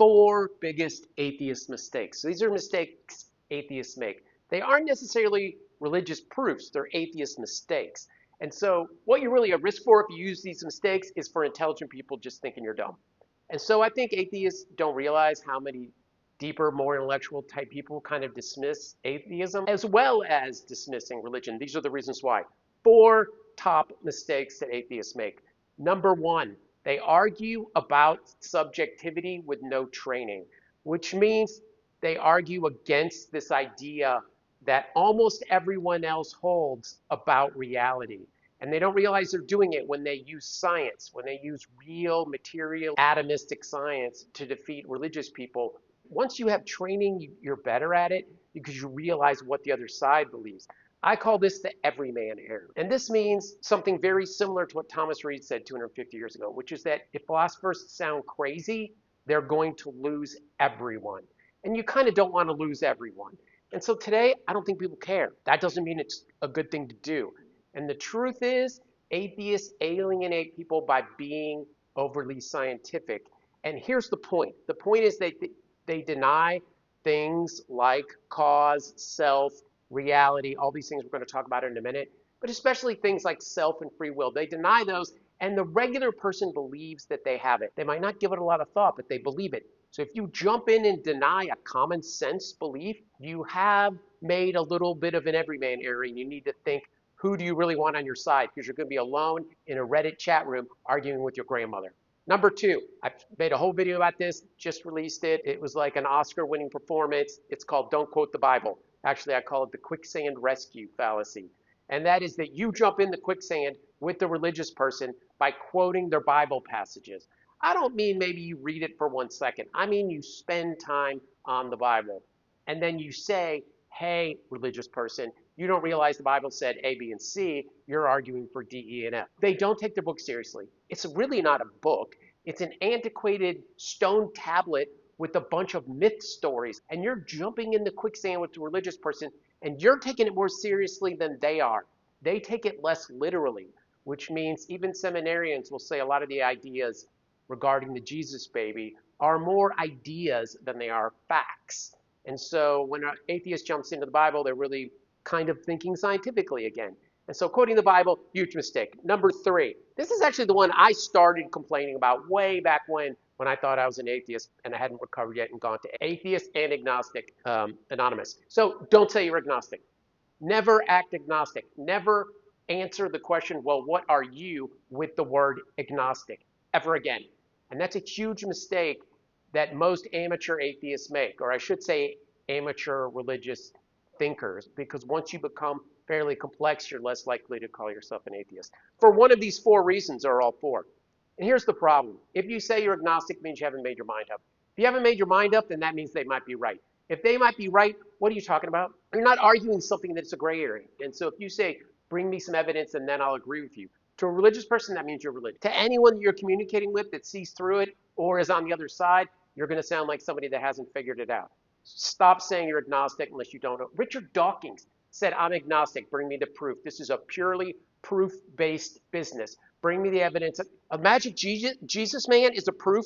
four biggest atheist mistakes. So these are mistakes atheists make. They aren't necessarily religious proofs, they're atheist mistakes. And so what you're really at risk for if you use these mistakes is for intelligent people just thinking you're dumb. And so I think atheists don't realize how many deeper, more intellectual type people kind of dismiss atheism as well as dismissing religion. These are the reasons why. Four top mistakes that atheists make. Number one, they argue about subjectivity with no training, which means they argue against this idea that almost everyone else holds about reality. And they don't realize they're doing it when they use science, when they use real material atomistic science to defeat religious people. Once you have training, you're better at it because you realize what the other side believes. I call this the everyman error. And this means something very similar to what Thomas Reid said 250 years ago, which is that if philosophers sound crazy, they're going to lose everyone. And you kind of don't want to lose everyone. And so today, I don't think people care. That doesn't mean it's a good thing to do. And the truth is, atheists alienate people by being overly scientific. And here's the point. The point is that they deny things like cause, self, reality, all these things we're going to talk about in a minute, but especially things like self and free will. They deny those, and the regular person believes that they have it. They might not give it a lot of thought, but they believe it. So if you jump in and deny a common sense belief, you have made a little bit of an everyman error, and you need to think, who do you really want on your side? Because you're going to be alone in a Reddit chat room arguing with your grandmother. Number two, I've made a whole video about this, just released it. It was like an Oscar-winning performance. It's called Don't Quote the Bible. Actually, I call it the Quicksand Rescue Fallacy. And that is that you jump in the quicksand with the religious person by quoting their Bible passages. I don't mean maybe you read it for 1 second. I mean you spend time on the Bible. And then you say, hey, religious person, you don't realize the Bible said A, B, and C. You're arguing for D, E, and F. They don't take their book seriously. It's really not a book. It's an antiquated stone tablet with a bunch of myth stories. And you're jumping in the quicksand with the religious person, and you're taking it more seriously than they are. They take it less literally, which means even seminarians will say a lot of the ideas regarding the Jesus baby are more ideas than they are facts. And so when an atheist jumps into the Bible, they're really kind of thinking scientifically again. And so quoting the Bible, huge mistake. Number three, this is actually the one I started complaining about way back when I thought I was an atheist and I hadn't recovered yet and gone to Atheist and Agnostic Anonymous. So don't say you're agnostic. Never act agnostic. Never answer the question, well, what are you, with the word agnostic ever again. And that's a huge mistake that most amateur atheists make, or I should say amateur religious thinkers, because once you become fairly complex, you're less likely to call yourself an atheist. For one of these four reasons, or all four. And here's the problem. If you say you're agnostic, it means you haven't made your mind up. If you haven't made your mind up, then that means they might be right. If they might be right, what are you talking about? You're not arguing something that's a gray area. And so if you say, bring me some evidence and then I'll agree with you. To a religious person, that means you're religious. To anyone you're communicating with that sees through it or is on the other side, you're going to sound like somebody that hasn't figured it out. Stop saying you're agnostic unless you don't know. Richard Dawkins said, I'm agnostic. Bring me the proof. This is a purely proof-based business. Bring me the evidence. A magic Jesus man is a proof,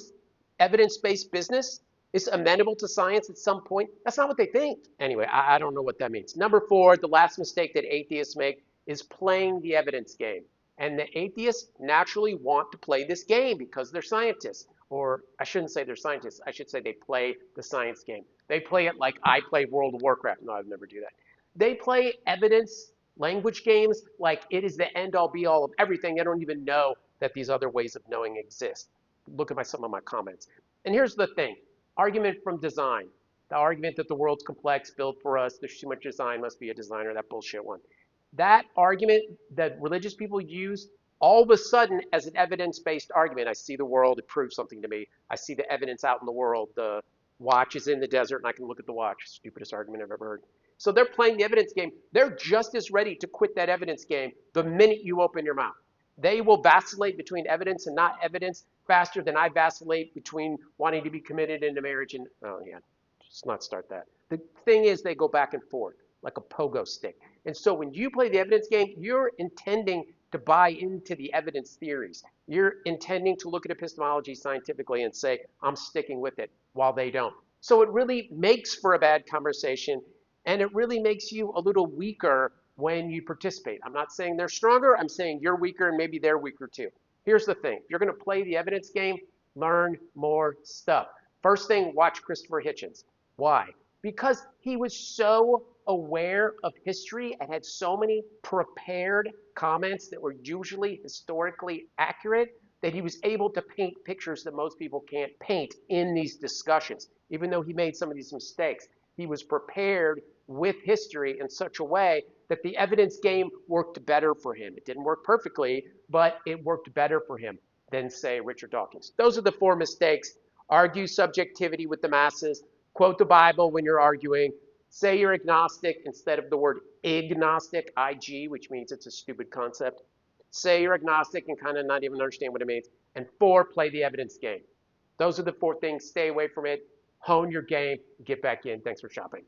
evidence-based business. It's amenable to science at some point. That's not what they think. Anyway, I don't know what that means. Number four, the last mistake that atheists make is playing the evidence game. And the atheists naturally want to play this game because they're scientists. Or I shouldn't say they're scientists. I should say they play the science game. They play it like I play World of Warcraft. No, I'd never do that. They play evidence language games like it is the end-all be-all of everything. They don't even know that these other ways of knowing exist. Look at some of my comments. And here's the thing. Argument from design. The argument that the world's complex, built for us, there's too much design, must be a designer, that bullshit one. That argument that religious people use all of a sudden as an evidence-based argument. I see the world, it proves something to me. I see the evidence out in the world. The watch is in the desert and I can look at the watch. Stupidest argument I've ever heard. So they're playing the evidence game. They're just as ready to quit that evidence game the minute you open your mouth. They will vacillate between evidence and not evidence faster than I vacillate between wanting to be committed into marriage and, oh yeah, just not start that. The thing is they go back and forth like a pogo stick. And so when you play the evidence game, you're intending to buy into the evidence theories. You're intending to look at epistemology scientifically and say, I'm sticking with it, while they don't. So it really makes for a bad conversation, and it really makes you a little weaker when you participate. I'm not saying they're stronger. I'm saying you're weaker and maybe they're weaker too. Here's the thing. If you're going to play the evidence game, learn more stuff. First thing, watch Christopher Hitchens. Why? Because he was so aware of history and had so many prepared comments that were usually historically accurate that he was able to paint pictures that most people can't paint in these discussions. Even though he made some of these mistakes, he was prepared with history in such a way that the evidence game worked better for him. It didn't work perfectly, but it worked better for him than, say, Richard Dawkins. Those are the 4 mistakes. Argue subjectivity with the masses. Quote the Bible when you're arguing. Say you're agnostic instead of the word agnostic, I-G, which means it's a stupid concept. Say you're agnostic and kind of not even understand what it means. And 4, play the evidence game. Those are the 4 things. Stay away from it. Hone your game. Get back in. Thanks for shopping.